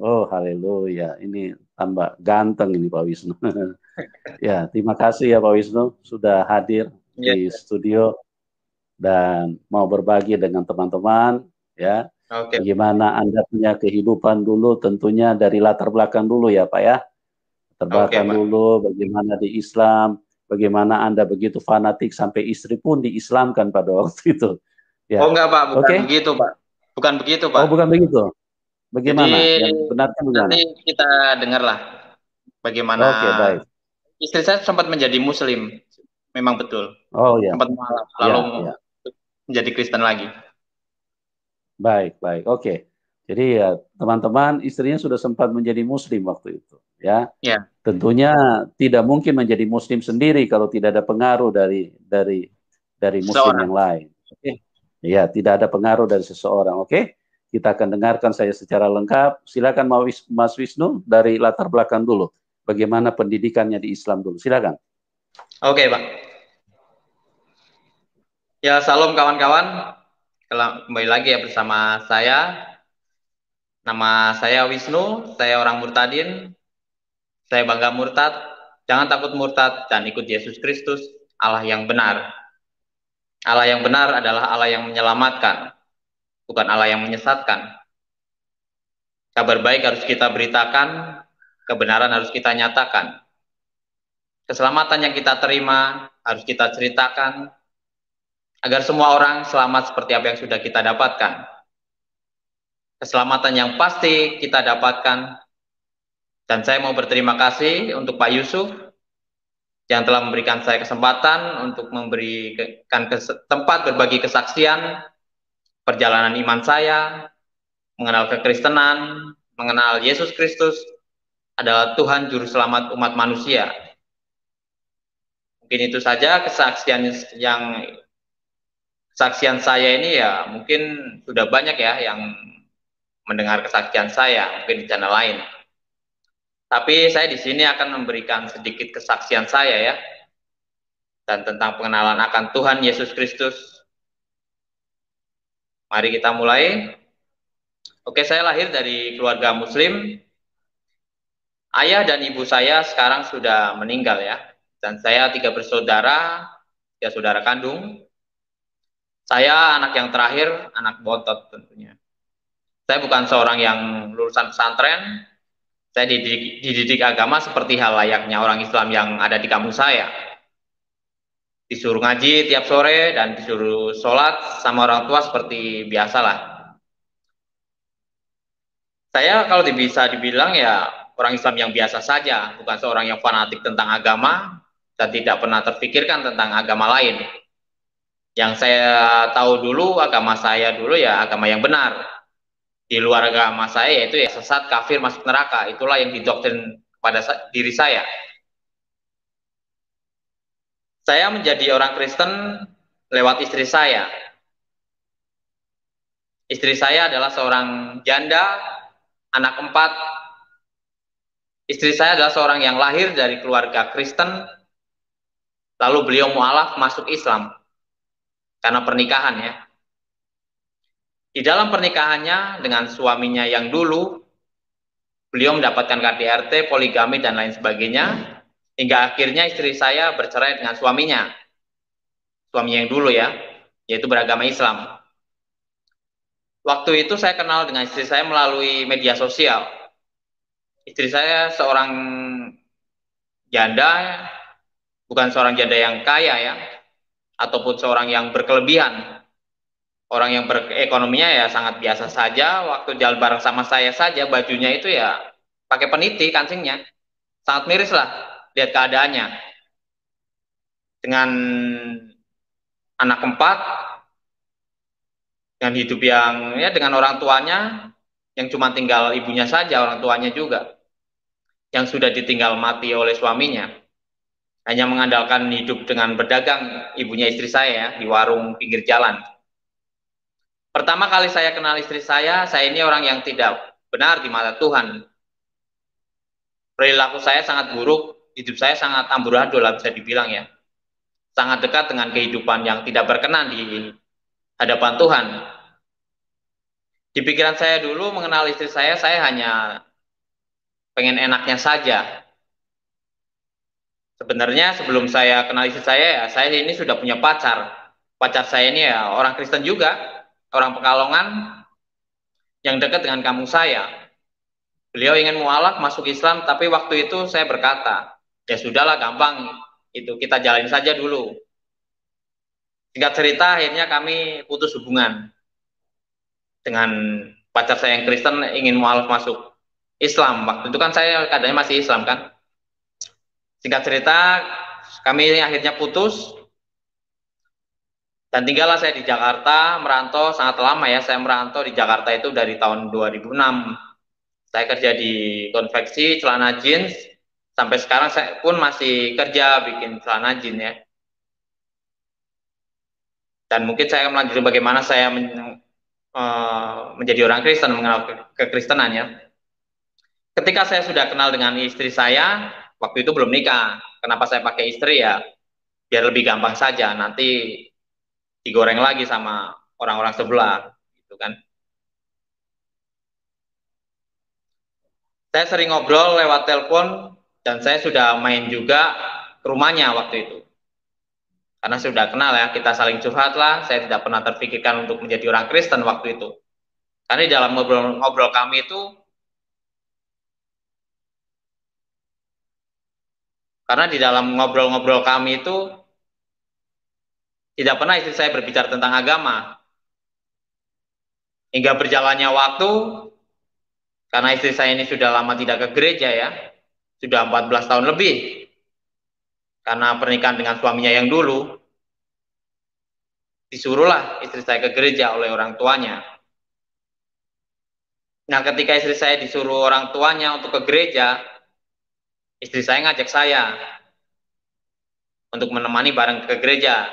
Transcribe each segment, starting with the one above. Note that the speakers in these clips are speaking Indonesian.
Oh, haleluya. Ini tambah ganteng ini Pak Wisnu. Ya, terima kasih ya Pak Wisnu sudah hadir Iya, di iya. studio dan mau berbagi dengan teman-teman ya. Oke, Bagaimana Anda punya kehidupan dulu tentunya dari latar belakang dulu ya Pak ya. Latar oke, belakang Pak. dulu bagaimana di Islam, bagaimana Anda begitu fanatik sampai istri pun diislamkan pada waktu itu. Oh Ya. enggak, Pak, bukan Oke. begitu, Pak. Bukan begitu, Oh, Pak. bukan begitu. Jadi Bagaimana? Yang benarnya nanti bagaimana? kita dengarlah bagaimana Oke, baik. istri saya sempat menjadi Muslim, memang betul. Oh ya, Sempat mualaf, lalu ya, ya. menjadi Kristen lagi. Baik, baik. Oke. Jadi ya, teman-teman, istrinya sudah sempat menjadi muslim waktu itu, ya. Ya, Tentunya tidak mungkin menjadi muslim sendiri kalau tidak ada pengaruh dari muslim yang seseorang. lain. Oke. Ya, tidak ada pengaruh dari seseorang. Oke. Kita akan dengarkan saya secara lengkap. Silakan Mas Wisnu dari latar belakang dulu. Bagaimana pendidikannya di Islam dulu. Silakan. Oke, Pak. Ya, salam kawan-kawan. Kembali lagi ya bersama saya. Nama saya Wisnu, saya orang Murtadin. Saya bangga murtad. Jangan takut murtad dan ikut Yesus Kristus, Allah yang benar. Allah yang benar adalah Allah yang menyelamatkan, bukan Allah yang menyesatkan. Kabar baik harus kita beritakan, kebenaran harus kita nyatakan. Keselamatan yang kita terima harus kita ceritakan, agar semua orang selamat seperti apa yang sudah kita dapatkan. Keselamatan yang pasti kita dapatkan, dan saya mau berterima kasih untuk Pak Yusuf yang telah memberikan saya kesempatan untuk memberikan tempat berbagi kesaksian perjalanan iman saya, mengenal kekristenan, mengenal Yesus Kristus adalah Tuhan Juru Selamat umat manusia. Mungkin itu saja kesaksian saya ini ya, mungkin sudah banyak ya yang mendengar kesaksian saya, mungkin di channel lain. Tapi saya di sini akan memberikan sedikit kesaksian saya ya, dan tentang pengenalan akan Tuhan Yesus Kristus. Mari kita mulai. Oke, saya lahir dari keluarga Muslim. Ayah dan ibu saya sekarang sudah meninggal ya. Dan saya 3 bersaudara, 3 saudara kandung. Saya anak yang terakhir, anak bontot tentunya. Saya bukan seorang yang lulusan pesantren. Saya dididik agama seperti hal layaknya orang Islam yang ada di kampung saya. Disuruh ngaji tiap sore dan disuruh sholat sama orang tua seperti biasalah. Saya kalau bisa dibilang ya orang Islam yang biasa saja, bukan seorang yang fanatik tentang agama dan tidak pernah terfikirkan tentang agama lain. Yang saya tahu dulu agama saya dulu ya agama yang benar. Di luar agama saya yaitu ya sesat, kafir, masuk neraka. Itulah yang didoktrin kepada diri saya. Saya menjadi orang Kristen lewat istri saya. Istri saya adalah seorang janda, anak 4. Istri saya adalah seorang yang lahir dari keluarga Kristen, lalu beliau mualaf masuk Islam karena pernikahan ya. Di dalam pernikahannya dengan suaminya yang dulu, beliau mendapatkan KDRT, poligami dan lain sebagainya, hingga akhirnya istri saya bercerai dengan suaminya yang dulu ya, yaitu beragama Islam. Waktu itu saya kenal dengan istri saya melalui media sosial. Istri saya seorang janda, bukan seorang janda yang kaya ya, ataupun seorang yang berkelebihan. Orang yang berekonominya ya sangat biasa saja. Waktu jalan bareng sama saya saja, bajunya itu ya pakai peniti kancingnya. Sangat miris lah lihat keadaannya. Dengan anak 4, dengan hidup yang ya dengan orang tuanya, yang cuma tinggal ibunya saja, orang tuanya juga. Yang sudah ditinggal mati oleh suaminya. Hanya mengandalkan hidup dengan berdagang ibunya istri saya ya, di warung pinggir jalan. Pertama kali saya kenal istri saya ini orang yang tidak benar di mata Tuhan. Perilaku saya sangat buruk, hidup saya sangat amburadul lah bisa dibilang ya. Sangat dekat dengan kehidupan yang tidak berkenan di hadapan Tuhan. Di pikiran saya dulu mengenal istri saya hanya pengen enaknya saja. Sebenarnya sebelum saya kenal istri saya ini sudah punya pacar. Pacar saya ini ya orang Kristen juga, orang Pekalongan yang dekat dengan kampung saya. Beliau ingin mualaf masuk Islam, tapi waktu itu saya berkata, ya sudahlah gampang, itu kita jalani saja dulu. Singkat cerita, akhirnya kami putus hubungan dengan pacar saya yang Kristen ingin mualaf masuk Islam. Waktu itu kan saya keadaannya masih Islam kan. Singkat cerita, kami akhirnya putus dan tinggallah saya di Jakarta, merantau sangat lama ya. Saya merantau di Jakarta itu dari tahun 2006. Saya kerja di konveksi celana jeans, sampai sekarang saya pun masih kerja bikin celana jeans ya. Dan mungkin saya akan melanjutkan bagaimana saya menjadi orang Kristen, mengenal kekristenan ya. Ketika saya sudah kenal dengan istri saya, waktu itu belum nikah. Kenapa saya pakai istri ya? Biar lebih gampang saja. Nanti digoreng lagi sama orang-orang sebelah, gitu kan. Saya sering ngobrol lewat telepon dan saya sudah main juga ke rumahnya waktu itu. Karena sudah kenal ya, kita saling curhat lah. Saya tidak pernah terpikirkan untuk menjadi orang Kristen waktu itu. Karena di dalam ngobrol-ngobrol kami itu, karena di dalam ngobrol-ngobrol kami itu tidak pernah istri saya berbicara tentang agama. Hingga berjalannya waktu, karena istri saya ini sudah lama tidak ke gereja ya, sudah 14 tahun lebih. Karena pernikahan dengan suaminya yang dulu, disuruhlah istri saya ke gereja oleh orang tuanya. Nah, ketika istri saya disuruh orang tuanya untuk ke gereja, istri saya ngajak saya untuk menemani bareng ke gereja.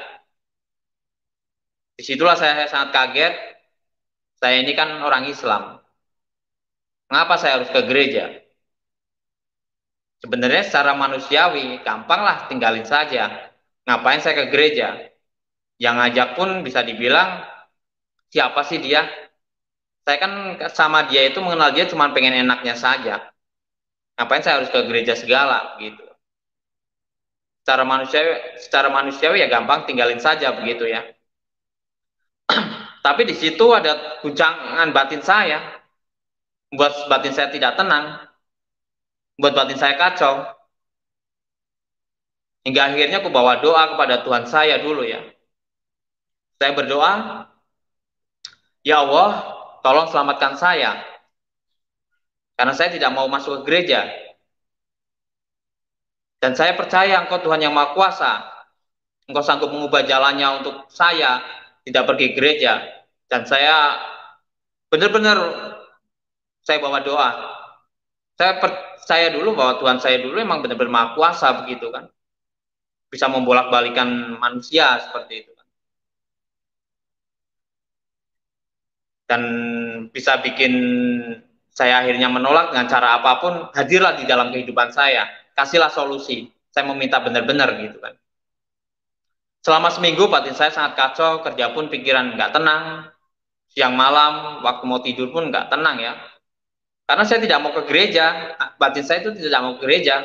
Disitulah saya sangat kaget. Saya ini kan orang Islam. Mengapa saya harus ke gereja? Sebenarnya secara manusiawi, gampanglah tinggalin saja. Ngapain saya ke gereja? Yang ngajak pun bisa dibilang, siapa sih dia? Saya kan sama dia itu mengenal dia cuma pengen enaknya saja. Ngapain saya harus ke gereja segala gitu. Secara manusiawi ya gampang tinggalin saja begitu ya. Tapi di situ ada guncangan batin saya, membuat batin saya tidak tenang, membuat batin saya kacau. Hingga akhirnya aku bawa doa kepada Tuhan saya dulu ya. Saya berdoa, ya Allah, tolong selamatkan saya. Karena saya tidak mau masuk ke gereja. Dan saya percaya Engkau Tuhan yang Maha Kuasa. Engkau sanggup mengubah jalannya untuk saya tidak pergi gereja. Dan saya benar-benar saya bawa doa. Saya percaya dulu bahwa Tuhan saya dulu memang benar-benar Maha Kuasa begitu kan. Bisa membolak-balikan manusia seperti itu. Dan bisa bikin saya akhirnya menolak dengan cara apapun, hadirlah di dalam kehidupan saya, kasihlah solusi. Saya meminta benar-benar gitu kan. Selama seminggu batin saya sangat kacau, kerja pun pikiran nggak tenang, siang malam, waktu mau tidur pun nggak tenang ya. Karena saya tidak mau ke gereja, batin saya itu tidak mau ke gereja,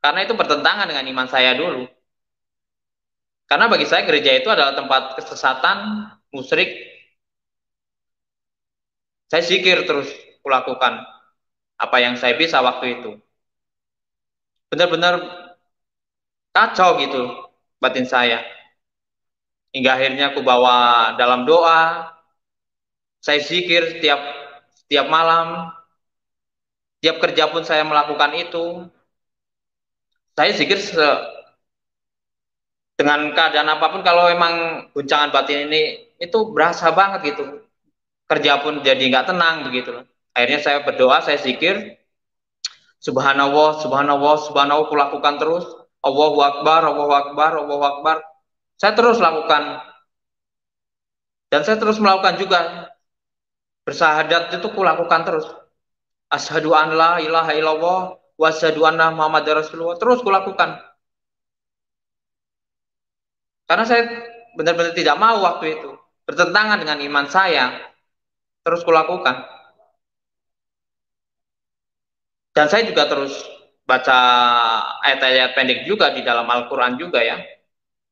karena itu bertentangan dengan iman saya dulu. Karena bagi saya gereja itu adalah tempat kesesatan, musyrik. Saya zikir terus kulakukan apa yang saya bisa waktu itu. Benar-benar kacau gitu batin saya. Hingga akhirnya aku bawa dalam doa, saya zikir setiap malam, tiap kerja pun saya melakukan itu. Saya zikir dengan keadaan apapun, kalau memang guncangan batin ini itu berasa banget gitu. Kerja pun jadi nggak tenang begitu. Akhirnya saya berdoa, saya zikir, Subhanallah, Subhanallah, Subhanallah, aku lakukan terus. Allahu Akbar, Allahu Akbar, Allahu Akbar. Saya terus lakukan. Dan saya terus melakukan juga. Bersahadat itu aku lakukan terus. Asyhadu an la ilaha illallah wa asyhadu anna Muhammadar Rasulullah. Terus aku lakukan. Karena saya benar-benar tidak mau waktu itu. Bertentangan dengan iman saya. Terus aku lakukan. Dan saya juga terus baca ayat-ayat pendek juga di dalam Al-Quran juga ya,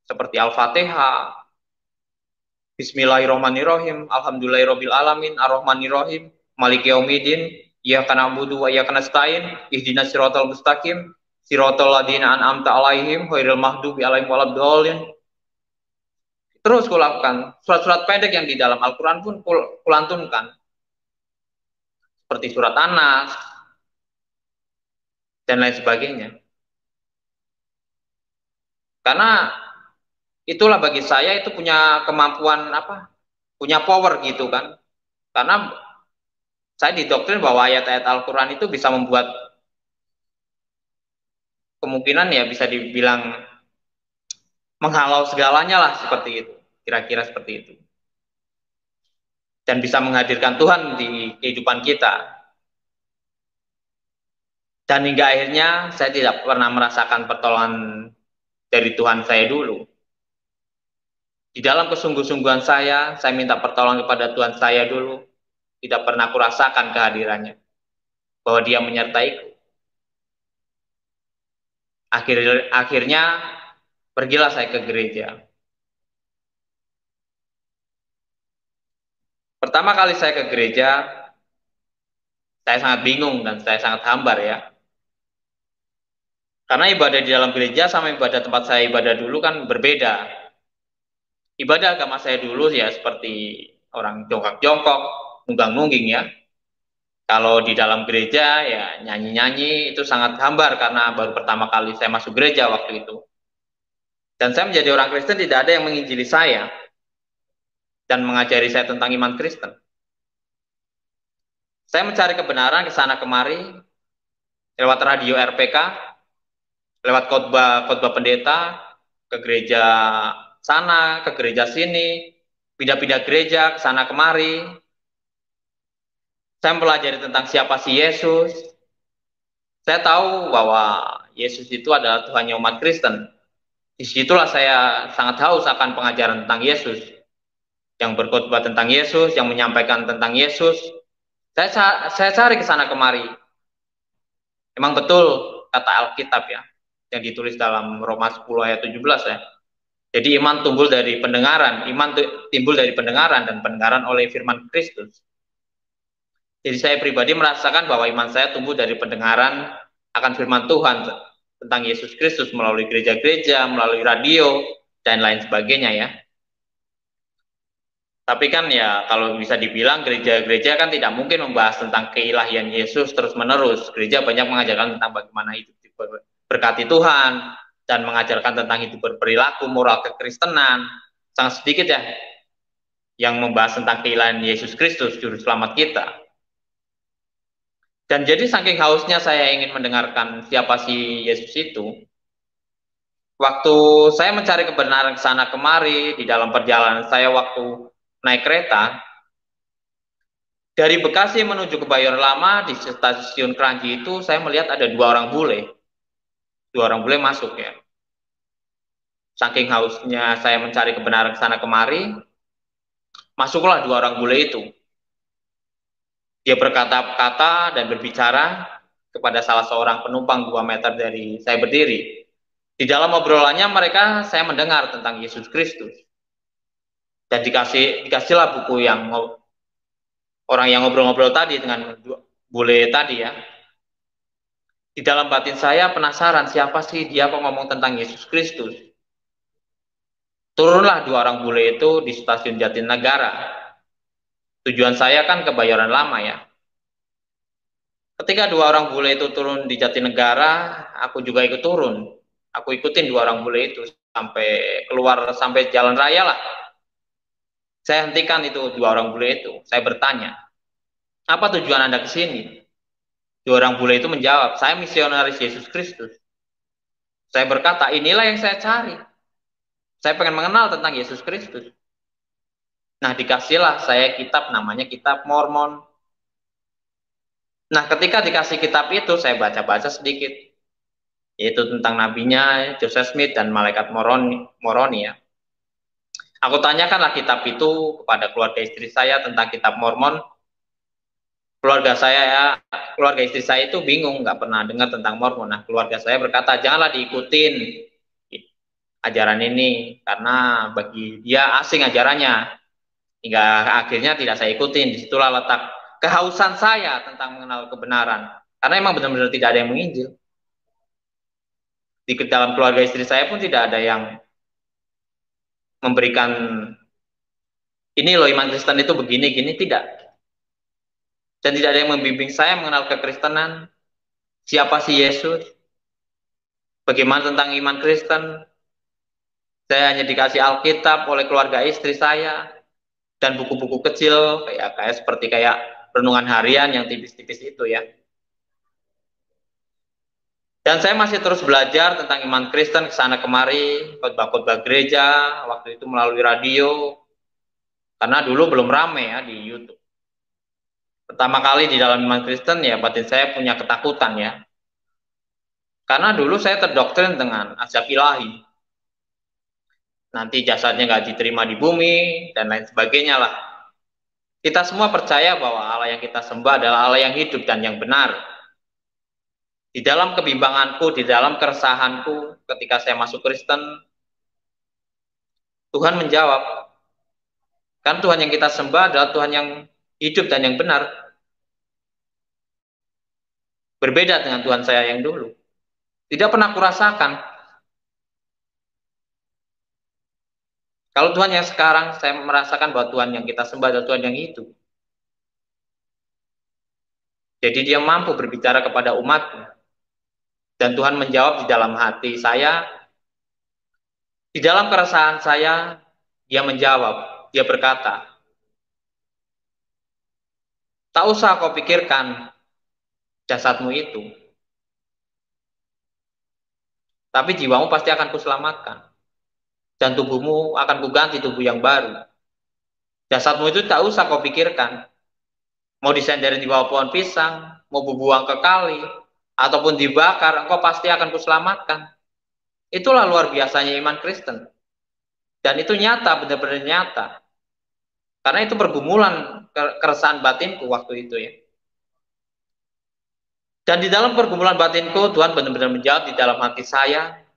seperti Al-Fatihah, Bismillahirrahmanirrahim, Alhamdulillahirabbil alamin, Ar-Rahmanirrahim, Maliki yaumiddin, Iyyaka na'budu wa iyyaka nasta'in, Ihdinas siratal mustaqim, siratal ladzina an'amta 'alaihim, ghairil maghdubi 'alaihim waladdallin. Terus kulakukan surat-surat pendek yang di dalam Al-Quran pun kulantunkan, seperti surat An-Nas dan lain sebagainya. Karena itulah bagi saya itu punya kemampuan punya power gitu kan. Karena saya didoktrin bahwa ayat-ayat Al-Quran itu bisa membuat kemungkinan ya bisa dibilang menghalau segalanya lah, seperti itu. Kira-kira seperti itu. Dan bisa menghadirkan Tuhan di kehidupan kita. Dan hingga akhirnya saya tidak pernah merasakan pertolongan dari Tuhan saya dulu. Di dalam kesungguh-sungguhan saya minta pertolongan kepada Tuhan saya dulu. Tidak pernah kurasakan kehadirannya. Bahwa dia menyertaiku. Akhirnya pergilah saya ke gereja. Pertama kali saya ke gereja, saya sangat bingung dan saya sangat hambar ya. Karena ibadah di dalam gereja sama ibadah tempat saya ibadah dulu kan berbeda. Ibadah agama saya dulu ya seperti orang jongkak-jongkok, nunggang-nungging ya. Kalau di dalam gereja ya nyanyi-nyanyi itu sangat hambar karena baru pertama kali saya masuk gereja waktu itu. Dan saya menjadi orang Kristen tidak ada yang menginjili saya dan mengajari saya tentang iman Kristen. Saya mencari kebenaran ke sana kemari lewat radio RPK, lewat khotbah pendeta, ke gereja sana, ke gereja sini, pindah-pindah gereja ke sana kemari. Saya mempelajari tentang siapa sih Yesus. Saya tahu bahwa Yesus itu adalah Tuhannya umat Kristen. Disitulah saya sangat haus akan pengajaran tentang Yesus, yang berkhotbah tentang Yesus, yang menyampaikan tentang Yesus. Saya cari ke sana kemari. Emang betul kata Alkitab ya, yang ditulis dalam Roma 10 ayat 17 ya. Jadi iman timbul dari pendengaran, dan pendengaran oleh firman Kristus. Jadi saya pribadi merasakan bahwa iman saya tumbuh dari pendengaran akan firman Tuhan tentang Yesus Kristus melalui gereja-gereja, melalui radio, dan lain sebagainya ya. Tapi kan ya kalau bisa dibilang gereja-gereja kan tidak mungkin membahas tentang keilahian Yesus terus-menerus. Gereja banyak mengajarkan tentang bagaimana hidup berkati Tuhan dan mengajarkan tentang hidup berperilaku, moral kekristenan. Sangat sedikit ya yang membahas tentang keilahian Yesus Kristus, juru selamat kita. Dan jadi saking hausnya saya ingin mendengarkan siapa sih Yesus itu. Waktu saya mencari kebenaran ke sana kemari di dalam perjalanan saya waktu naik kereta dari Bekasi menuju ke Kebayoran Lama di stasiun Kranji itu saya melihat ada dua orang bule masuk ya. Saking hausnya saya mencari kebenaran ke sana kemari, masuklah dua orang bule itu. Dia berkata-kata dan berbicara kepada salah seorang penumpang 2 meter dari saya berdiri. Di dalam obrolannya mereka saya mendengar tentang Yesus Kristus. Dan dikasihlah buku yang orang yang ngobrol-ngobrol tadi dengan bule tadi ya. Di dalam batin saya penasaran siapa sih dia kok ngomong tentang Yesus Kristus. Turunlah dua orang bule itu di stasiun Jatinegara. Tujuan saya kan ke Kebayoran Lama ya. Ketika dua orang bule itu turun di Jatinegara, aku juga ikut turun. Aku ikutin dua orang bule itu sampai keluar, sampai jalan raya lah. Saya hentikan itu dua orang bule itu. Saya bertanya, apa tujuan Anda ke sini? Dua orang bule itu menjawab, saya misionaris Yesus Kristus. Saya berkata, inilah yang saya cari. Saya pengen mengenal tentang Yesus Kristus. Nah, dikasihlah saya kitab, namanya Kitab Mormon. Nah, ketika dikasih kitab itu, saya baca-baca sedikit. Yaitu tentang nabinya Joseph Smith dan malaikat Moroni ya. Aku tanyakanlah kitab itu kepada keluarga istri saya tentang Kitab Mormon. keluarga saya ya, keluarga istri saya itu bingung, nggak pernah dengar tentang Mormon. Nah, keluarga saya berkata, janganlah diikutin ajaran ini, karena bagi dia asing ajarannya. Hingga akhirnya tidak saya ikutin. Disitulah letak kehausan saya tentang mengenal kebenaran. Karena emang benar-benar tidak ada yang menginjil. Di dalam keluarga istri saya pun tidak ada yang memberikan, ini loh iman Kristen itu begini, gini, tidak. Dan tidak ada yang membimbing saya mengenal kekristenan, siapa sih Yesus, bagaimana tentang iman Kristen. Saya hanya dikasih Alkitab oleh keluarga istri saya, dan buku-buku kecil, kayak seperti kayak renungan harian yang tipis-tipis itu ya. Dan saya masih terus belajar tentang iman Kristen kesana kemari, khotbah-khotbah gereja, waktu itu melalui radio, karena dulu belum rame ya di YouTube. Pertama kali di dalam iman Kristen ya batin saya punya ketakutan ya. Karena dulu saya terdoktrin dengan azab ilahi. Nanti jasadnya nggak diterima di bumi, dan lain sebagainya lah. Kita semua percaya bahwa Allah yang kita sembah adalah Allah yang hidup dan yang benar. Di dalam kebimbanganku, di dalam keresahanku, ketika saya masuk Kristen, Tuhan menjawab. Kan Tuhan yang kita sembah adalah Tuhan yang hidup dan yang benar. Berbeda dengan Tuhan saya yang dulu. Tidak pernah kurasakan. Kalau Tuhan yang sekarang, saya merasakan bahwa Tuhan yang kita sembah adalah Tuhan yang hidup. Jadi dia mampu berbicara kepada umatnya. Dan Tuhan menjawab di dalam hati saya, di dalam keresahan saya, dia menjawab, dia berkata, tak usah kau pikirkan jasadmu itu, tapi jiwamu pasti akan kuselamatkan. Dan tubuhmu akan kuganti tubuh yang baru. Jasadmu itu tak usah kau pikirkan. Mau disenderin di bawah pohon pisang, mau dibuang ke kali, ataupun dibakar, engkau pasti akan kuselamatkan. Itulah luar biasanya iman Kristen. Dan itu nyata, benar-benar nyata. Karena itu pergumulan keresahan batinku waktu itu ya. Dan di dalam pergumulan batinku, Tuhan benar-benar menjawab di dalam hati saya,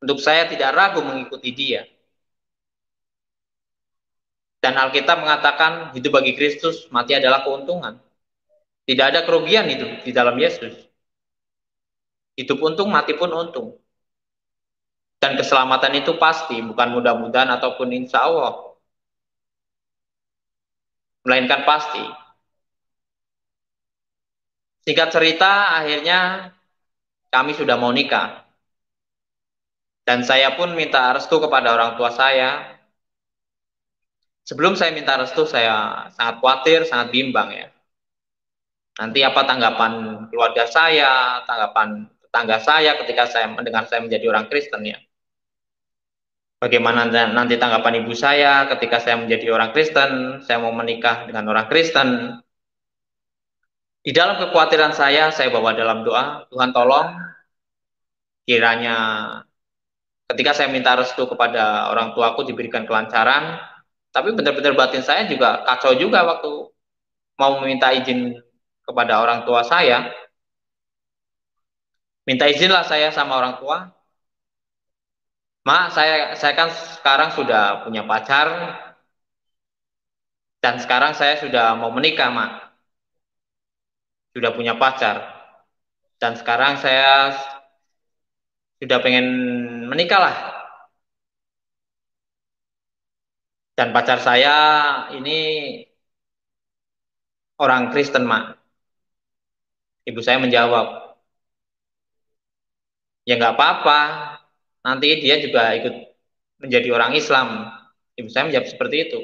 untuk saya tidak ragu mengikuti dia. Dan Alkitab mengatakan, hidup bagi Kristus, mati adalah keuntungan. Tidak ada kerugian hidup di dalam Yesus. Hidup untung, mati pun untung. Dan keselamatan itu pasti, bukan mudah-mudahan ataupun insya Allah. Melainkan pasti. Singkat cerita, akhirnya kami sudah mau nikah. Dan saya pun minta restu kepada orang tua saya. Sebelum saya minta restu, saya sangat khawatir, sangat bimbang ya. Nanti apa tanggapan keluarga saya, tanggapan tetangga saya ketika saya mendengar saya menjadi orang Kristen ya. Bagaimana nanti tanggapan ibu saya ketika saya menjadi orang Kristen, saya mau menikah dengan orang Kristen. Di dalam kekhawatiran saya bawa dalam doa, Tuhan tolong kiranya ketika saya minta restu kepada orang tuaku diberikan kelancaran, tapi benar-benar batin saya juga kacau juga waktu mau meminta izin kepada orang tua saya. Minta izinlah saya sama orang tua. Mak, saya kan sekarang sudah punya pacar, dan sekarang saya sudah mau menikah, Mak. Sudah punya pacar. Dan sekarang saya sudah pengen menikah lah. Dan pacar saya ini orang Kristen, Mak. Ibu saya menjawab, ya nggak apa-apa, nanti dia juga ikut menjadi orang Islam. Ibu saya menjawab seperti itu.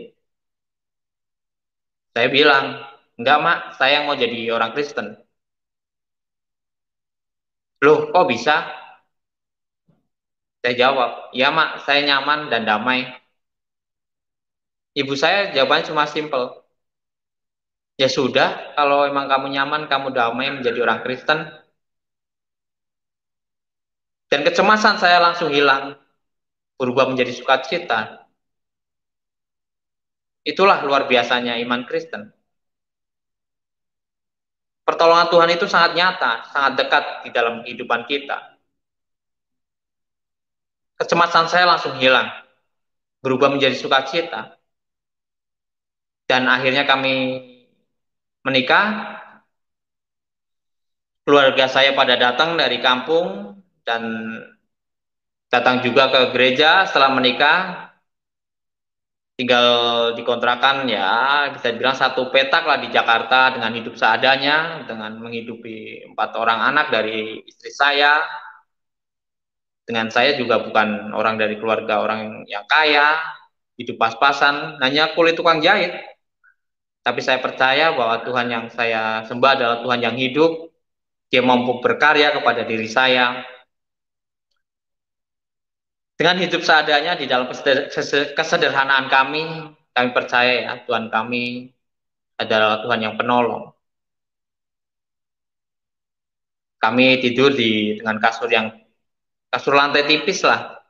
Saya bilang, enggak Mak, saya mau jadi orang Kristen. Loh, kok bisa? Saya jawab, ya Mak, saya nyaman dan damai. Ibu saya jawabannya cuma simpel. Ya sudah, kalau emang kamu nyaman, kamu damai menjadi orang Kristen. Dan kecemasan saya langsung hilang, berubah menjadi sukacita. Itulah luar biasanya iman Kristen. pertolongan Tuhan itu sangat nyata, sangat dekat di dalam kehidupan kita. Kecemasan saya langsung hilang, berubah menjadi sukacita. Dan akhirnya kami menikah. Keluarga saya pada datang dari kampung dan datang juga ke gereja setelah menikah. Tinggal dikontrakan ya, bisa dibilang satu petak lah di Jakarta dengan hidup seadanya, dengan menghidupi 4 orang anak dari istri saya. Dengan saya juga bukan orang dari keluarga orang yang kaya, hidup pas-pasan, hanya kulit tukang jahit. Tapi saya percaya bahwa Tuhan yang saya sembah adalah Tuhan yang hidup. Dia mampu berkarya kepada diri saya. Dengan hidup seadanya di dalam kesederhanaan kami percaya ya Tuhan kami adalah Tuhan yang penolong. Kami tidur dengan kasur lantai tipis lah.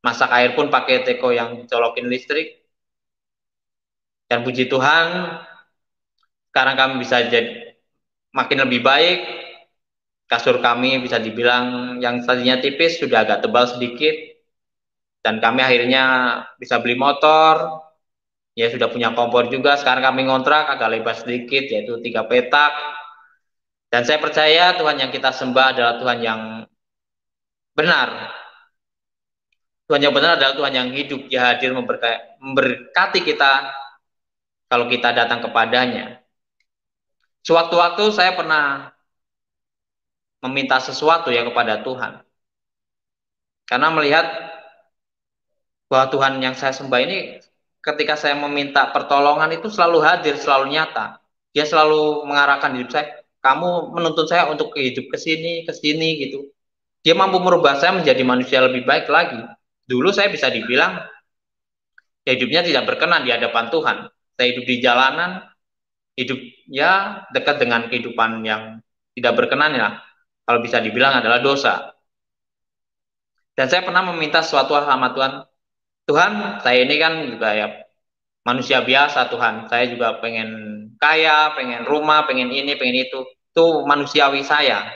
Masak air pun pakai teko yang colokin listrik. Dan puji Tuhan, sekarang kami bisa jadi makin lebih baik. Kasur kami bisa dibilang yang tadinya tipis sudah agak tebal sedikit. Dan kami akhirnya bisa beli motor. Ya sudah punya kompor juga. Sekarang kami ngontrak agak lebar sedikit, yaitu 3 petak. Dan saya percaya Tuhan yang kita sembah adalah Tuhan yang benar. Tuhan yang benar adalah Tuhan yang hidup. Dia hadir memberkati kita kalau kita datang kepadanya. Sewaktu-waktu saya pernah meminta sesuatu ya kepada Tuhan. Karena melihat bahwa Tuhan yang saya sembah ini ketika saya meminta pertolongan itu selalu hadir, selalu nyata. Dia selalu mengarahkan hidup saya. Kamu menuntun saya untuk hidup ke sini gitu. Dia mampu merubah saya menjadi manusia lebih baik lagi. Dulu saya bisa dibilang hidupnya tidak berkenan di hadapan Tuhan. Saya hidup di jalanan, hidup ya dekat dengan kehidupan yang tidak berkenan ya. Kalau bisa dibilang adalah dosa. Dan saya pernah meminta sesuatu sama Tuhan. Tuhan, saya ini kan juga ya manusia biasa Tuhan. Saya juga pengen kaya, pengen rumah, pengen ini, pengen itu. Itu manusiawi saya.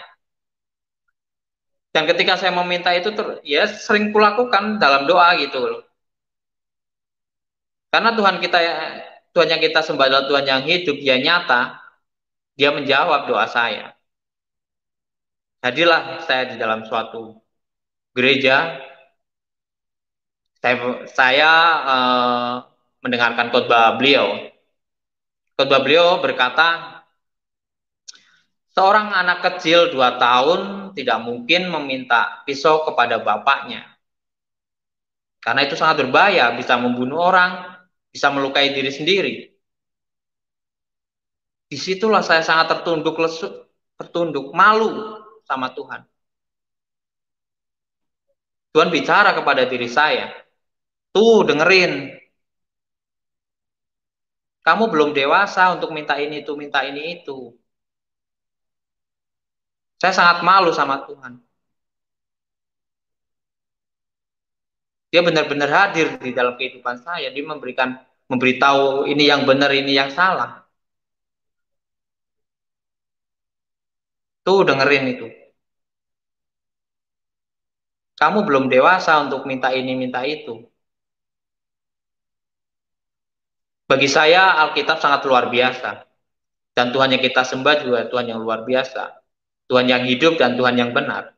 Dan ketika saya meminta itu, ya sering kulakukan dalam doa gitu loh. Karena Tuhan yang kita sembah adalah Tuhan yang hidup, dia nyata, dia menjawab doa saya. Hadirlah saya di dalam suatu gereja, saya mendengarkan khotbah beliau. Khotbah beliau berkata, seorang anak kecil 2 tahun tidak mungkin meminta pisau kepada bapaknya. Karena itu sangat berbahaya, bisa membunuh orang, bisa melukai diri sendiri. Disitulah saya sangat tertunduk, malu sama Tuhan. Tuhan bicara kepada diri saya, tuh dengerin, kamu belum dewasa untuk minta ini itu. Saya sangat malu sama Tuhan. Dia benar-benar hadir di dalam kehidupan saya. Dia memberitahu ini yang benar, ini yang salah. Tuh dengerin itu. Kamu belum dewasa untuk minta ini, minta itu. Bagi saya Alkitab sangat luar biasa. Dan Tuhan yang kita sembah juga Tuhan yang luar biasa. Tuhan yang hidup dan Tuhan yang benar.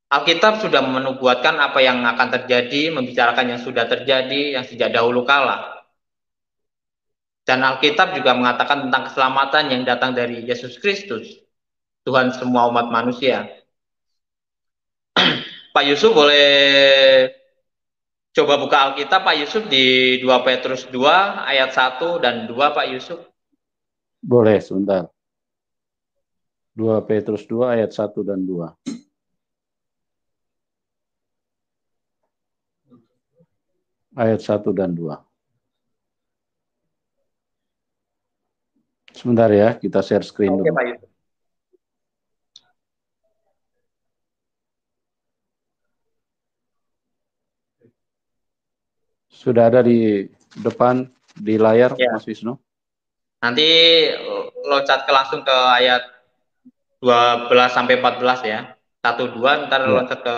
Alkitab sudah menubuatkan apa yang akan terjadi, membicarakan yang sudah terjadi, yang sejak dahulu kala. Dan Alkitab juga mengatakan tentang keselamatan yang datang dari Yesus Kristus, Tuhan semua umat manusia. Pak Yusuf boleh coba buka Alkitab Pak Yusuf di 2 Petrus 2 ayat 1 dan 2 Pak Yusuf. Boleh, sebentar. 2 Petrus 2 ayat 1 dan 2. Ayat 1 dan 2. Sebentar ya, kita share screen dulu. Pak Yusuf. Sudah ada di depan, di layar, Ya. Mas Wisnu? Nanti loncat langsung ke ayat 12 sampai 14 ya. 1 2 ntar Ya. loncat ke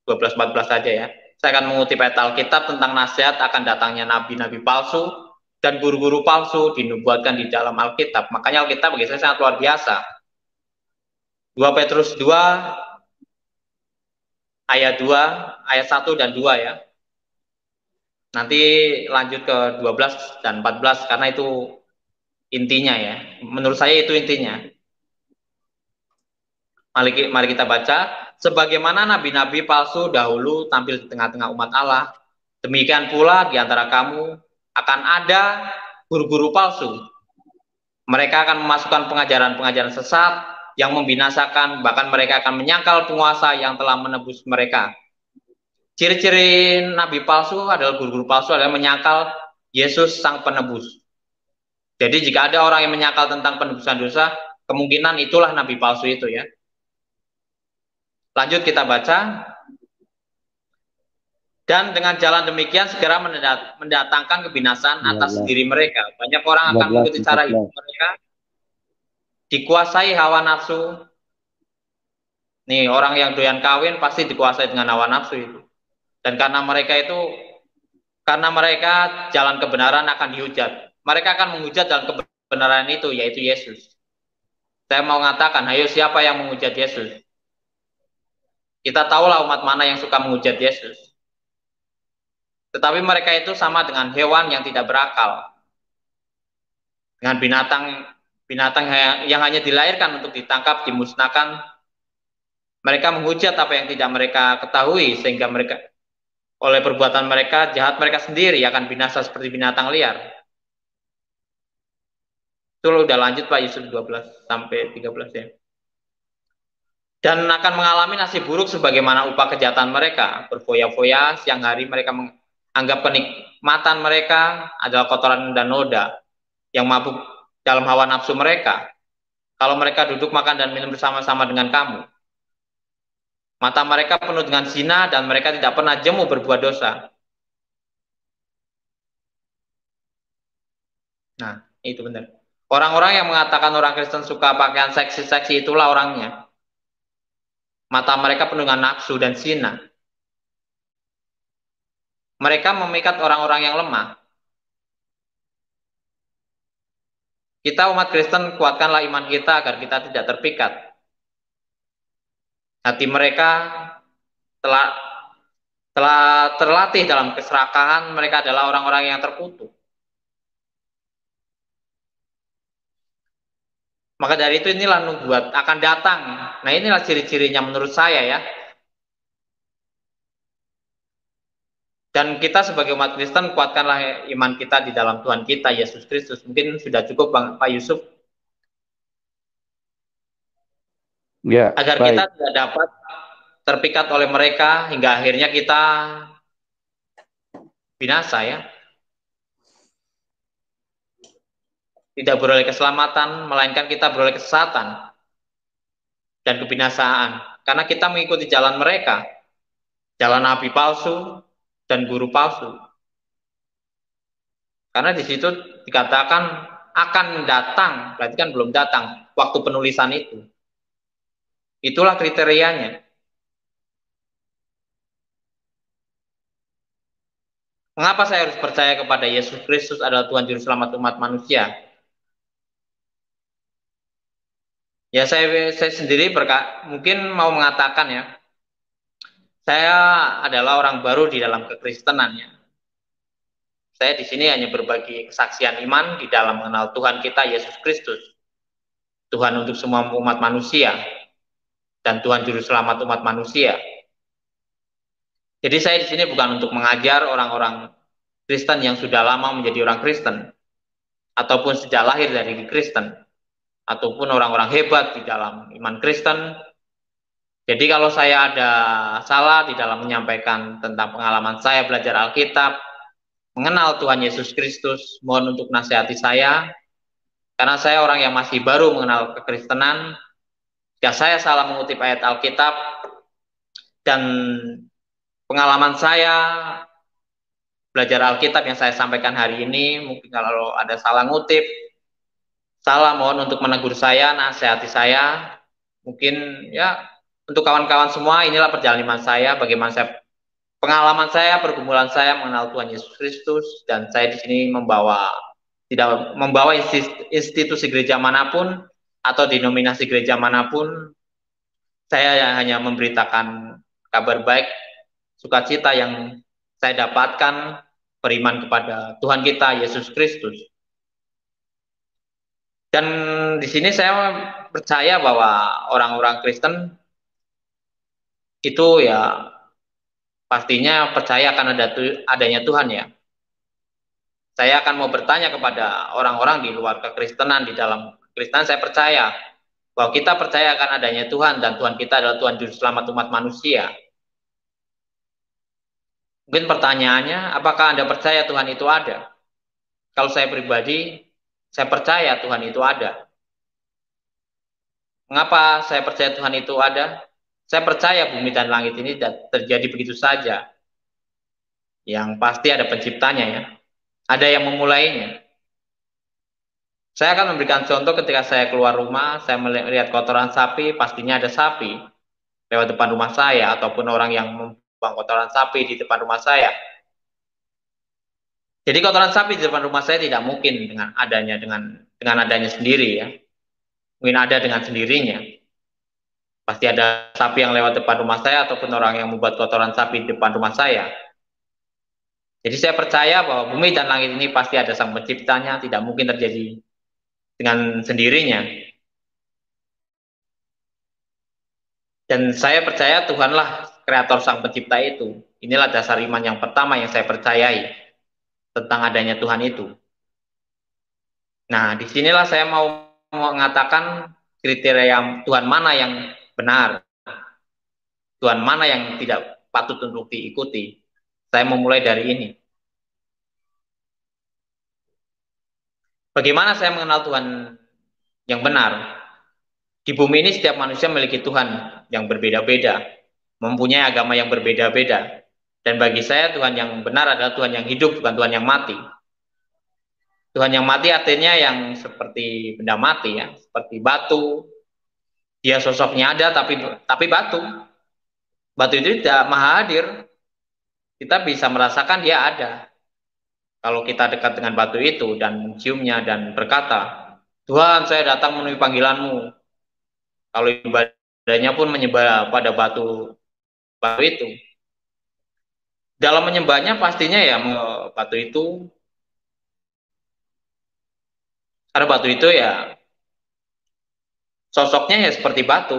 12 14 saja ya. Saya akan mengutip ayat Alkitab tentang nasihat akan datangnya nabi-nabi palsu dan guru-guru palsu dinubuatkan di dalam Alkitab. Makanya Alkitab bagi saya sangat luar biasa. 2 Petrus 2 ayat 2, ayat 1 dan 2 ya. Nanti lanjut ke 12 dan 14 karena itu intinya ya. Menurut saya itu intinya. Mari kita baca. Sebagaimana nabi-nabi palsu dahulu tampil di tengah-tengah umat Allah, demikian pula di antara kamu akan ada guru-guru palsu. Mereka akan memasukkan pengajaran-pengajaran sesat yang membinasakan, bahkan mereka akan menyangkal penguasa yang telah menebus mereka. Ciri-ciri nabi palsu adalah guru-guru palsu adalah menyangkal Yesus sang penebus. Jadi jika ada orang yang menyangkal tentang penebusan dosa, kemungkinan itulah nabi palsu itu ya. Lanjut kita baca. Dan dengan jalan demikian segera mendatangkan kebinasaan atas 12, diri mereka. Banyak orang akan 12, mengikuti cara hidup 14. mereka, dikuasai hawa nafsu. Nih, orang yang doyan kawin pasti dikuasai dengan hawa nafsu itu. Dan karena mereka jalan kebenaran akan dihujat. Mereka akan menghujat jalan kebenaran itu, yaitu Yesus. Saya mau mengatakan, ayo siapa yang menghujat Yesus? Kita tahulah umat mana yang suka menghujat Yesus. Tetapi mereka itu sama dengan hewan yang tidak berakal. Dengan binatang yang hanya dilahirkan untuk ditangkap, dimusnahkan. Mereka menghujat apa yang tidak mereka ketahui, sehingga mereka oleh perbuatan mereka, jahat mereka sendiri akan binasa seperti binatang liar. Itu udah lanjut Pak Yusuf 12 sampai 13 ya. Dan akan mengalami nasib buruk sebagaimana upah kejahatan mereka. Berfoya-foya, siang hari mereka menganggap kenikmatan mereka adalah kotoran dan noda yang mabuk dalam hawa nafsu mereka. Kalau mereka duduk makan dan minum bersama-sama dengan kamu, mata mereka penuh dengan zina dan mereka tidak pernah jemu berbuat dosa. Nah, itu benar. Orang-orang yang mengatakan orang Kristen suka pakaian seksi-seksi itulah orangnya. Mata mereka penuh dengan nafsu dan zina. Mereka memikat orang-orang yang lemah. Kita umat Kristen kuatkanlah iman kita agar kita tidak terpikat. Hati mereka telah terlatih dalam keserakahan, mereka adalah orang-orang yang terkutuk. Maka dari itu inilah nubuat akan datang. Nah inilah ciri-cirinya menurut saya ya. Dan kita sebagai umat Kristen kuatkanlah iman kita di dalam Tuhan kita Yesus Kristus. Mungkin sudah cukup Pak Yusuf. Ya, Agar baik. kita tidak dapat terpikat oleh mereka hingga akhirnya kita binasa ya. Tidak beroleh keselamatan, melainkan kita beroleh kesesatan dan kebinasaan. Karena kita mengikuti jalan mereka, jalan nabi palsu dan guru palsu. Karena di situ dikatakan akan datang, berarti kan belum datang waktu penulisan itu. Itulah kriterianya. Mengapa saya harus percaya kepada Yesus Kristus adalah Tuhan Juru Selamat umat manusia? Ya saya sendiri mungkin mau mengatakan ya, saya adalah orang baru di dalam kekristenan ya. Saya di sini hanya berbagi kesaksian iman di dalam mengenal Tuhan kita Yesus Kristus, Tuhan untuk semua umat manusia dan Tuhan Juru Selamat umat manusia. Jadi saya di sini bukan untuk mengajar orang-orang Kristen yang sudah lama menjadi orang Kristen, ataupun sejak lahir dari Kristen, ataupun orang-orang hebat di dalam iman Kristen. Jadi kalau saya ada salah di dalam menyampaikan tentang pengalaman saya belajar Alkitab, mengenal Tuhan Yesus Kristus, mohon untuk nasihati saya, karena saya orang yang masih baru mengenal kekristenan. Jika saya salah mengutip ayat Alkitab, dan pengalaman saya belajar Alkitab yang saya sampaikan hari ini, mungkin kalau ada salah ngutip, salah, mohon untuk menegur saya, nasihati saya. Mungkin ya untuk kawan-kawan semua, inilah perjalanan saya, bagaimana saya, pengalaman saya, pergumulan saya mengenal Tuhan Yesus Kristus, dan saya di sini tidak membawa institusi gereja manapun atau denominasi gereja manapun. Saya hanya memberitakan kabar baik, sukacita yang saya dapatkan beriman kepada Tuhan kita Yesus Kristus. Dan di sini saya percaya bahwa orang-orang Kristen itu ya pastinya percaya akan adanya Tuhan ya. Saya akan mau bertanya kepada orang-orang di luar kekristenan, di dalam Kristen saya percaya bahwa kita percaya akan adanya Tuhan, dan Tuhan kita adalah Tuhan Juru Selamat umat manusia. Mungkin pertanyaannya, apakah Anda percaya Tuhan itu ada? Kalau saya pribadi, saya percaya Tuhan itu ada. Mengapa saya percaya Tuhan itu ada? Saya percaya bumi dan langit ini terjadi begitu saja. Yang pasti ada penciptanya ya. Ada yang memulainya. Saya akan memberikan contoh ketika saya keluar rumah, saya melihat kotoran sapi, pastinya ada sapi lewat depan rumah saya, ataupun orang yang membuang kotoran sapi di depan rumah saya. Jadi kotoran sapi di depan rumah saya tidak mungkin dengan adanya sendiri ya. Mungkin ada dengan sendirinya. Pasti ada sapi yang lewat depan rumah saya, ataupun orang yang membuat kotoran sapi di depan rumah saya. Jadi saya percaya bahwa bumi dan langit ini pasti ada sang penciptanya, tidak mungkin terjadi dengan sendirinya. Dan saya percaya Tuhanlah kreator sang pencipta itu. Inilah dasar iman yang pertama yang saya percayai tentang adanya Tuhan itu. Nah, disinilah saya mau mengatakan kriteria Tuhan mana yang benar, Tuhan mana yang tidak patut untuk diikuti. Saya memulai dari ini. Bagaimana saya mengenal Tuhan yang benar? Di bumi ini setiap manusia memiliki Tuhan yang berbeda-beda, mempunyai agama yang berbeda-beda. Dan bagi saya Tuhan yang benar adalah Tuhan yang hidup, bukan Tuhan yang mati. Tuhan yang mati artinya yang seperti benda mati ya, seperti batu. Dia sosoknya ada tapi batu. Batu itu tidak maha hadir. Kita bisa merasakan dia ada. Kalau kita dekat dengan batu itu dan menciumnya dan berkata, Tuhan saya datang memenuhi panggilanmu. Kalau ibadahnya pun menyembah pada batu itu. Dalam menyembahnya pastinya ya batu itu, karena batu itu ya sosoknya ya seperti batu.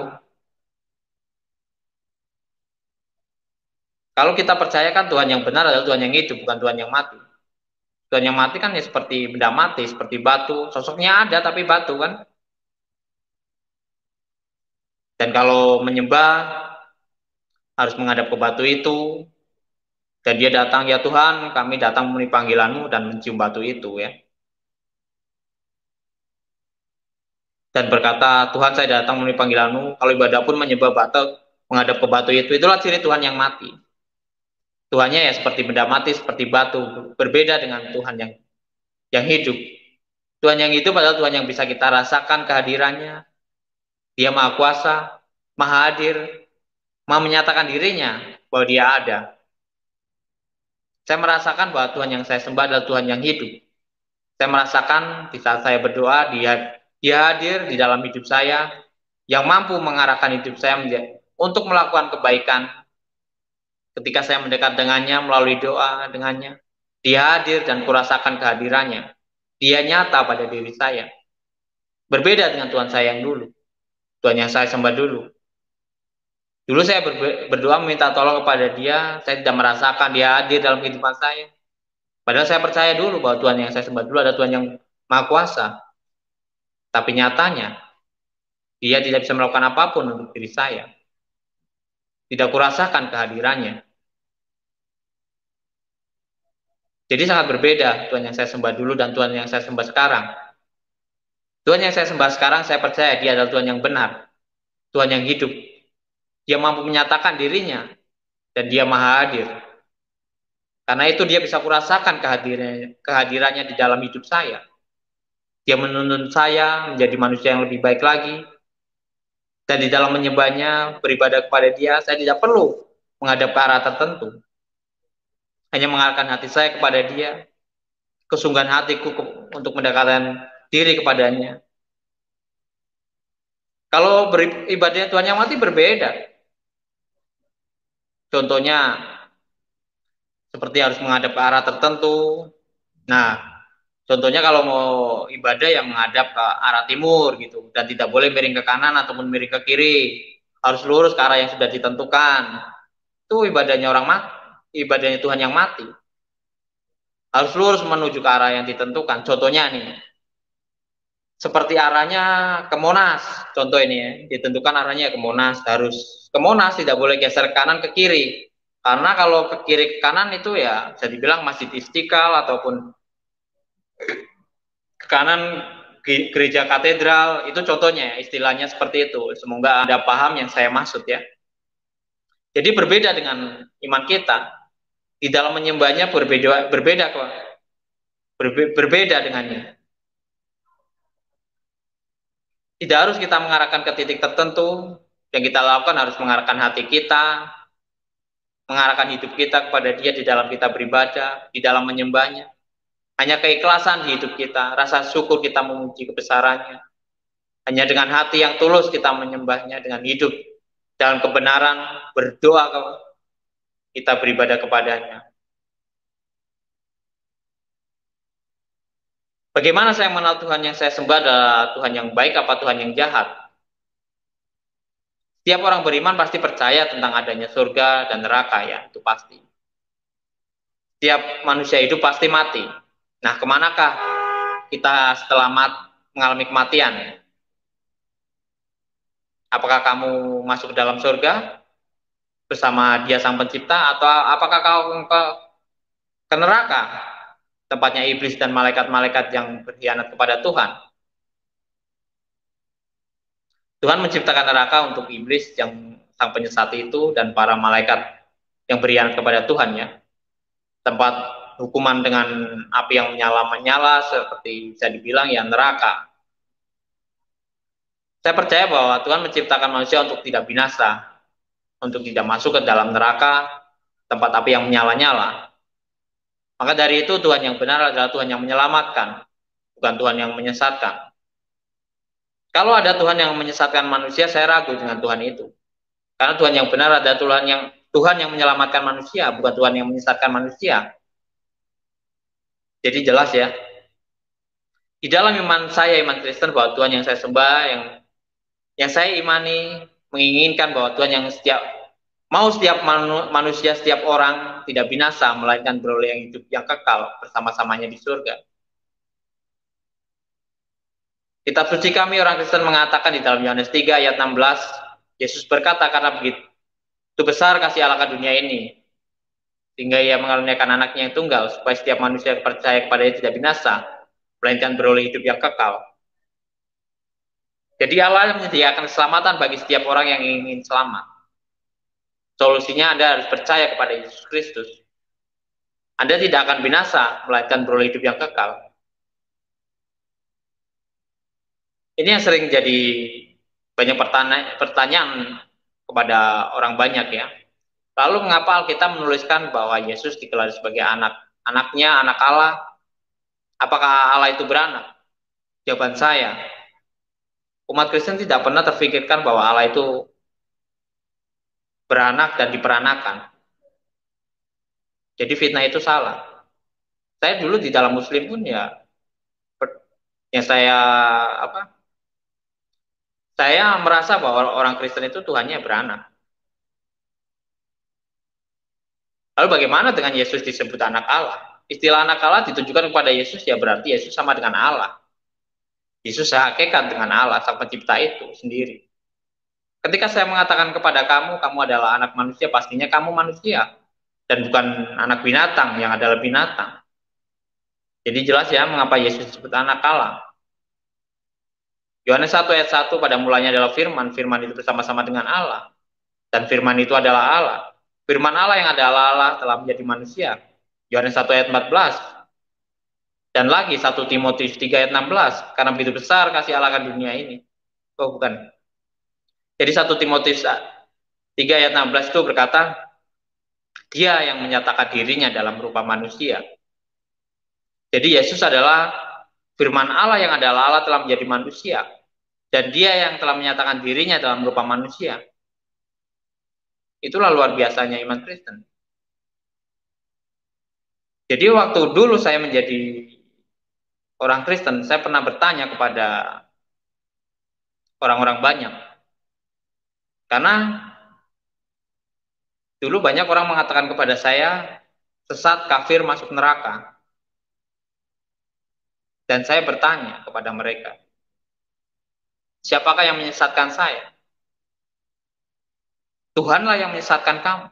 Kalau kita percayakan Tuhan yang benar adalah Tuhan yang hidup, bukan Tuhan yang mati. Tuhan yang mati kan ya seperti benda mati, seperti batu. Sosoknya ada tapi batu kan. Dan kalau menyembah harus menghadap ke batu itu. Dan dia datang, ya Tuhan kami datang memenuhi panggilanmu, dan mencium batu itu ya. Dan berkata, Tuhan saya datang memenuhi panggilanmu. Kalau ibadah pun menyembah batu, menghadap ke batu itu. Itulah ciri Tuhan yang mati. Tuhannya ya seperti benda mati, seperti batu. Berbeda dengan Tuhan yang hidup. Tuhan yang hidup adalah Tuhan yang bisa kita rasakan kehadirannya. Dia maha kuasa, maha hadir, maha menyatakan dirinya bahwa dia ada. Saya merasakan bahwa Tuhan yang saya sembah adalah Tuhan yang hidup. Saya merasakan di saat saya berdoa, dia hadir di dalam hidup saya, yang mampu mengarahkan hidup saya untuk melakukan kebaikan. Ketika saya mendekat dengannya melalui doa dengannya, dia hadir dan kurasakan kehadirannya. Dia nyata pada diri saya. Berbeda dengan Tuhan saya yang dulu. Tuhan yang saya sembah dulu. Dulu saya berdoa meminta tolong kepada dia, saya tidak merasakan dia hadir dalam kehidupan saya. Padahal saya percaya dulu bahwa Tuhan yang saya sembah dulu adalah Tuhan yang maha kuasa. Tapi nyatanya, dia tidak bisa melakukan apapun untuk diri saya. Tidak kurasakan kehadirannya. Jadi sangat berbeda Tuhan yang saya sembah dulu dan Tuhan yang saya sembah sekarang. Tuhan yang saya sembah sekarang, saya percaya dia adalah Tuhan yang benar. Tuhan yang hidup. Dia mampu menyatakan dirinya. Dan dia maha hadir. Karena itu dia bisa kurasakan kehadirannya di dalam hidup saya. Dia menuntun saya menjadi manusia yang lebih baik lagi. Dan di dalam menyembahnya, beribadah kepada Dia, saya tidak perlu menghadap ke arah tertentu. Hanya mengarahkan hati saya kepada Dia, kesungguhan hatiku untuk mendekatkan diri kepadanya. Kalau beribadahnya Tuhan yang mati berbeda. Contohnya, seperti harus menghadap ke arah tertentu. Nah, contohnya kalau mau ibadah yang menghadap ke arah timur gitu, dan tidak boleh miring ke kanan ataupun miring ke kiri, harus lurus ke arah yang sudah ditentukan. Itu ibadahnya orang mati, ibadahnya Tuhan yang mati. Harus lurus menuju ke arah yang ditentukan. Contohnya nih, seperti arahnya ke Monas. Contoh ini ya, ditentukan arahnya ke Monas, harus ke Monas, tidak boleh geser ke kanan ke kiri. Karena kalau ke kiri ke kanan itu ya bisa dibilang Masjid Istiqlal ataupun ke kanan gereja katedral, itu contohnya, istilahnya seperti itu. Semoga Anda paham yang saya maksud ya. Jadi berbeda dengan iman kita. Di dalam menyembahnya berbeda dengannya. Tidak harus kita mengarahkan ke titik tertentu. Yang kita lakukan harus mengarahkan hati kita, mengarahkan hidup kita kepada Dia di dalam kita beribadah, di dalam menyembahnya. Hanya keikhlasan di hidup kita, rasa syukur kita memuji kebesarannya. Hanya dengan hati yang tulus kita menyembahnya, dengan hidup dalam kebenaran, berdoa kita beribadah kepadanya. Bagaimana saya mengenal Tuhan yang saya sembah adalah Tuhan yang baik apa Tuhan yang jahat? Setiap orang beriman pasti percaya tentang adanya surga dan neraka ya, itu pasti. Setiap manusia hidup pasti mati. Nah, kemanakah kita setelah mengalami kematian? Apakah kamu masuk ke dalam surga bersama Dia Sang Pencipta, atau apakah kau ke neraka, tempatnya iblis dan malaikat-malaikat yang berkhianat kepada Tuhan? Tuhan menciptakan neraka untuk iblis yang sang penyesat itu dan para malaikat yang berkhianat kepada Tuhan ya. Tempat hukuman dengan api yang menyala-menyala, seperti bisa dibilang ya neraka. Saya percaya bahwa Tuhan menciptakan manusia untuk tidak binasa, untuk tidak masuk ke dalam neraka, tempat api yang menyala-nyala. Maka dari itu Tuhan yang benar adalah Tuhan yang menyelamatkan, bukan Tuhan yang menyesatkan. Kalau ada Tuhan yang menyesatkan manusia, saya ragu dengan Tuhan itu. Karena Tuhan yang benar adalah Tuhan yang menyelamatkan manusia, bukan Tuhan yang menyesatkan manusia. Jadi jelas ya. Di dalam iman saya, iman Kristen, bahwa Tuhan yang saya sembah, yang saya imani, menginginkan bahwa Tuhan yang setiap manusia, setiap orang tidak binasa, melainkan beroleh yang hidup yang kekal bersama-samanya di surga. Kitab suci kami orang Kristen mengatakan di dalam Yohanes 3 ayat 16, Yesus berkata, karena begitu besar kasih Allah ke dunia ini, sehingga Ia mengaruniakan anaknya yang tunggal, supaya setiap manusia yang percaya kepada-Nya tidak binasa, melainkan beroleh hidup yang kekal. Jadi Allah menyediakan keselamatan bagi setiap orang yang ingin selamat. Solusinya Anda harus percaya kepada Yesus Kristus. Anda tidak akan binasa, melainkan beroleh hidup yang kekal. Ini yang sering jadi banyak pertanyaan kepada orang banyak ya. Lalu mengapa Alkitab menuliskan bahwa Yesus digelar sebagai anaknya, anak Allah? Apakah Allah itu beranak? Jawaban saya, umat Kristen tidak pernah terfikirkan bahwa Allah itu beranak dan diperanakan. Jadi fitnah itu salah. Saya dulu di dalam Muslim pun ya, yang saya merasa bahwa orang Kristen itu Tuhannya beranak. Lalu bagaimana dengan Yesus disebut anak Allah? Istilah anak Allah ditujukan kepada Yesus, ya berarti Yesus sama dengan Allah. Yesus sehakikat dengan Allah, sang pencipta itu sendiri. Ketika saya mengatakan kepada kamu adalah anak manusia, pastinya kamu manusia. Dan bukan anak binatang, yang adalah binatang. Jadi jelas ya, mengapa Yesus disebut anak Allah. Yohanes 1 ayat 1, pada mulanya adalah firman, firman itu bersama-sama dengan Allah. Dan firman itu adalah Allah. Firman Allah yang adalah Allah telah menjadi manusia. Yohanes 1 ayat 14. Dan lagi 1 Timotius 3 ayat 16, karena begitu besar kasih Allah akan dunia ini. Oh bukan. Jadi 1 Timotius 3 ayat 16 itu berkata, dia yang menyatakan dirinya dalam rupa manusia. Jadi Yesus adalah firman Allah yang adalah Allah telah menjadi manusia. Dan dia yang telah menyatakan dirinya dalam rupa manusia. Itulah luar biasanya iman Kristen. Jadi waktu dulu saya menjadi orang Kristen, saya pernah bertanya kepada orang-orang banyak. Karena dulu banyak orang mengatakan kepada saya, sesat, kafir, masuk neraka. Dan saya bertanya kepada mereka, siapakah yang menyesatkan saya? Tuhanlah yang menyesatkan kamu.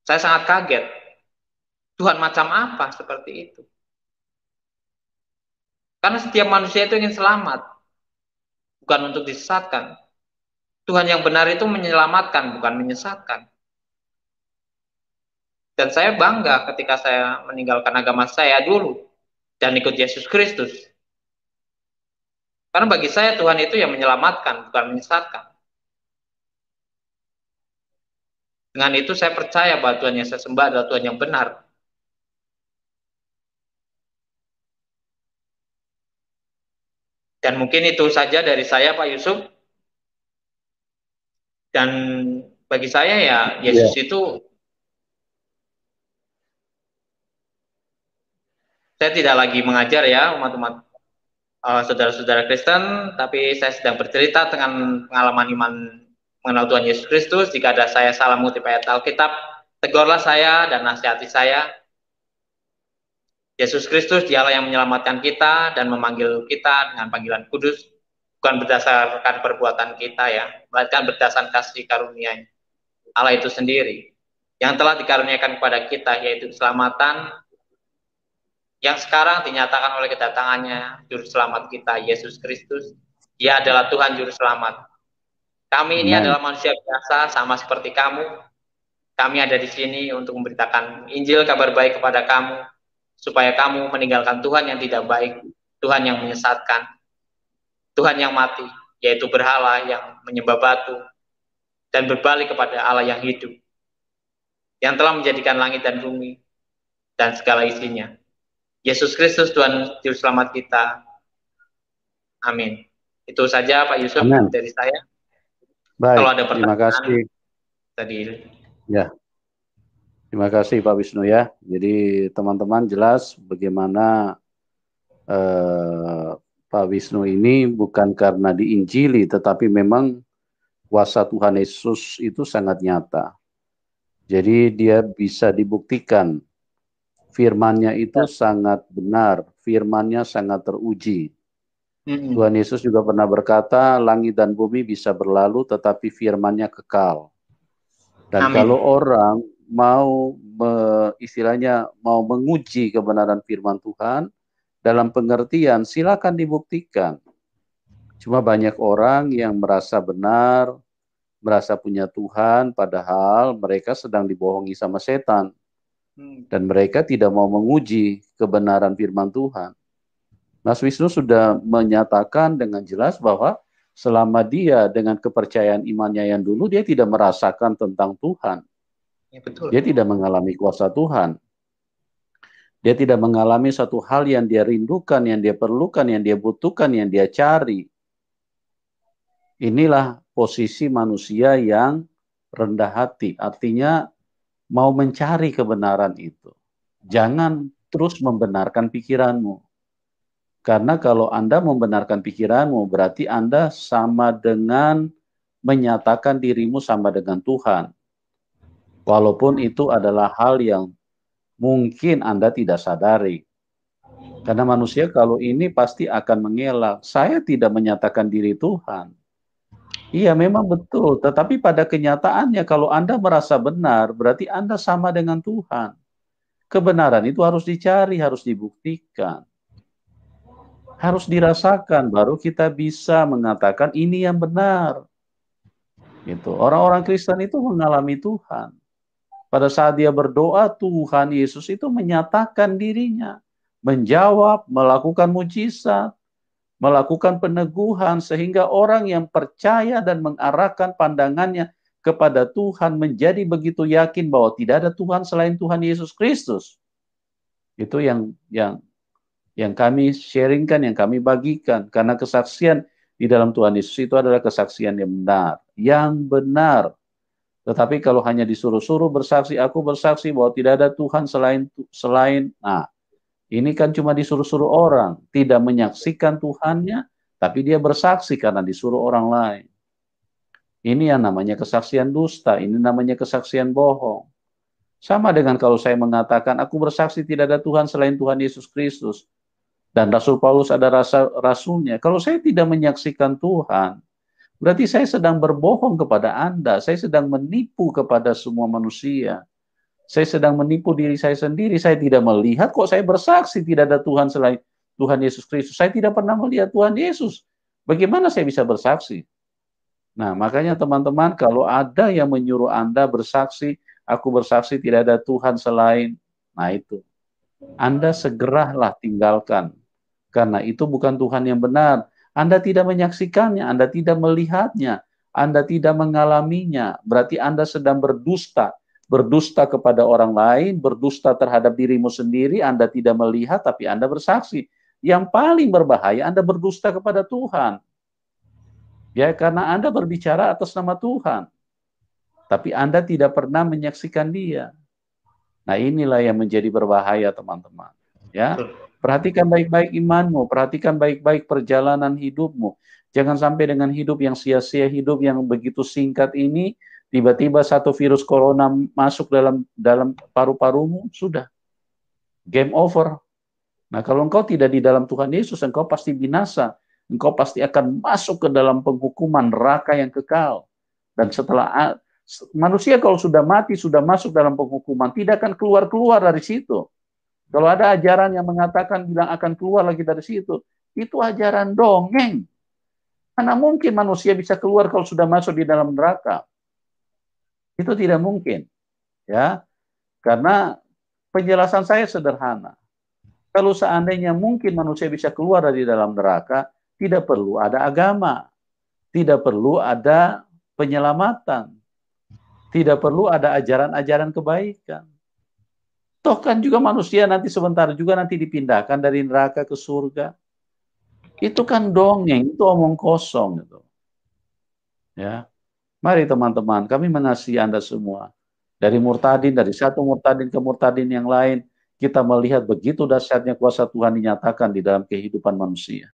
Saya sangat kaget. Tuhan macam apa seperti itu? Karena setiap manusia itu ingin selamat, bukan untuk disesatkan. Tuhan yang benar itu menyelamatkan, bukan menyesatkan. Dan saya bangga ketika saya meninggalkan agama saya dulu dan ikut Yesus Kristus. Karena bagi saya Tuhan itu yang menyelamatkan, bukan menyesatkan. Dengan itu saya percaya bahwa Tuhan yang saya sembah adalah Tuhan yang benar. Dan mungkin itu saja dari saya, Pak Yusuf. Dan bagi saya ya Yesus itu, saya tidak lagi mengajar ya umat-umat saudara-saudara Kristen, tapi saya sedang bercerita dengan pengalaman iman mengenal Tuhan Yesus Kristus. Jika ada saya salah mengutip ayat Alkitab, tegurlah saya dan nasihati saya. Yesus Kristus dialah yang menyelamatkan kita dan memanggil kita dengan panggilan kudus, bukan berdasarkan perbuatan kita ya, melainkan berdasarkan kasih karunia Allah itu sendiri yang telah dikaruniakan kepada kita, yaitu keselamatan yang sekarang dinyatakan oleh kedatangannya Juru Selamat kita, Yesus Kristus. Dia adalah Tuhan Juru Selamat. Kami ini adalah manusia biasa sama seperti kamu. Kami ada di sini untuk memberitakan Injil, kabar baik kepada kamu, supaya kamu meninggalkan Tuhan yang tidak baik, Tuhan yang menyesatkan, Tuhan yang mati, yaitu berhala yang menyembah batu, dan berbalik kepada Allah yang hidup, yang telah menjadikan langit dan bumi, dan segala isinya. Yesus Kristus Tuhan Juru Selamat kita. Amin. Itu saja Pak Yusuf. Amen. Dari saya. Baik, kalau ada pertanyaan, terima kasih. Tadi. Ya, terima kasih Pak Wisnu ya. Jadi teman-teman jelas bagaimana Pak Wisnu ini bukan karena diinjili, tetapi memang kuasa Tuhan Yesus itu sangat nyata. Jadi dia bisa dibuktikan. Firman-Nya itu sangat benar, firman-Nya sangat teruji. Tuhan Yesus juga pernah berkata, langit dan bumi bisa berlalu, tetapi firman-Nya kekal. Dan kalau orang mau istilahnya mau menguji kebenaran firman Tuhan, dalam pengertian silakan dibuktikan. Cuma banyak orang yang merasa benar, merasa punya Tuhan, padahal mereka sedang dibohongi sama setan. Dan mereka tidak mau menguji kebenaran firman Tuhan. Mas Wisnu sudah menyatakan dengan jelas bahwa selama dia dengan kepercayaan imannya yang dulu, dia tidak merasakan tentang Tuhan. Ya, betul. Dia tidak mengalami kuasa Tuhan. Dia tidak mengalami satu hal yang dia rindukan, yang dia perlukan, yang dia butuhkan, yang dia cari. Inilah posisi manusia yang rendah hati. Artinya mau mencari kebenaran itu. Jangan terus membenarkan pikiranmu. Karena kalau Anda membenarkan pikiranmu, berarti Anda sama dengan menyatakan dirimu sama dengan Tuhan. Walaupun itu adalah hal yang mungkin Anda tidak sadari. Karena manusia kalau ini pasti akan mengelak. Saya tidak menyatakan diri Tuhan. Iya memang betul, tetapi pada kenyataannya kalau Anda merasa benar, berarti Anda sama dengan Tuhan. Kebenaran itu harus dicari, harus dibuktikan. Harus dirasakan, baru kita bisa mengatakan ini yang benar. Gitu. Orang-orang Kristen itu mengalami Tuhan. Pada saat dia berdoa, Tuhan Yesus itu menyatakan dirinya. menjawab, melakukan mujizat, melakukan peneguhan, sehingga orang yang percaya dan mengarahkan pandangannya kepada Tuhan menjadi begitu yakin bahwa tidak ada Tuhan selain Tuhan Yesus Kristus. Itu yang kami sharingkan, yang kami bagikan, karena kesaksian di dalam Tuhan Yesus itu adalah kesaksian yang benar, Tetapi kalau hanya disuruh-suruh bersaksi, aku bersaksi bahwa tidak ada Tuhan selain, nah ini kan cuma disuruh-suruh orang, tidak menyaksikan Tuhannya, tapi dia bersaksi karena disuruh orang lain. Ini yang namanya kesaksian dusta, ini namanya kesaksian bohong. Sama dengan kalau saya mengatakan, aku bersaksi tidak ada Tuhan selain Tuhan Yesus Kristus. Dan Rasul Paulus ada rasulnya. Kalau saya tidak menyaksikan Tuhan, berarti saya sedang berbohong kepada Anda. Saya sedang menipu kepada semua manusia. Saya sedang menipu diri saya sendiri. Saya tidak melihat kok saya bersaksi tidak ada Tuhan selain Tuhan Yesus Kristus. Saya tidak pernah melihat Tuhan Yesus. Bagaimana saya bisa bersaksi? Nah, makanya teman-teman, kalau ada yang menyuruh Anda bersaksi, aku bersaksi tidak ada Tuhan selain, nah itu. Anda segeralah tinggalkan. Karena itu bukan Tuhan yang benar. Anda tidak menyaksikannya, Anda tidak melihatnya, Anda tidak mengalaminya. Berarti Anda sedang berdusta. Berdusta kepada orang lain, berdusta terhadap dirimu sendiri, Anda tidak melihat, tapi Anda bersaksi. Yang paling berbahaya, Anda berdusta kepada Tuhan. Ya, karena Anda berbicara atas nama Tuhan. Tapi Anda tidak pernah menyaksikan Dia. Nah, inilah yang menjadi berbahaya, teman-teman. Ya. Perhatikan baik-baik imanmu, perhatikan baik-baik perjalanan hidupmu. Jangan sampai dengan hidup yang sia-sia, hidup yang begitu singkat ini, tiba-tiba satu virus corona masuk dalam paru-parumu, sudah. Game over. Nah, kalau engkau tidak di dalam Tuhan Yesus, engkau pasti binasa. Engkau pasti akan masuk ke dalam penghukuman neraka yang kekal. Dan setelah manusia kalau sudah mati, sudah masuk dalam penghukuman, tidak akan keluar-keluar dari situ. Kalau ada ajaran yang mengatakan bilang akan keluar lagi dari situ, itu ajaran dongeng. Mana mungkin manusia bisa keluar kalau sudah masuk di dalam neraka? Itu tidak mungkin, ya. Karena penjelasan saya sederhana. Kalau seandainya mungkin manusia bisa keluar dari dalam neraka, tidak perlu ada agama, tidak perlu ada penyelamatan, tidak perlu ada ajaran-ajaran kebaikan. Toh kan juga manusia nanti sebentar juga nanti dipindahkan dari neraka ke surga. Itu kan dongeng, itu omong kosong itu. Ya. Mari teman-teman, kami mengasihi Anda semua. Dari murtadin, dari satu murtadin ke murtadin yang lain, kita melihat begitu dahsyatnya kuasa Tuhan dinyatakan di dalam kehidupan manusia.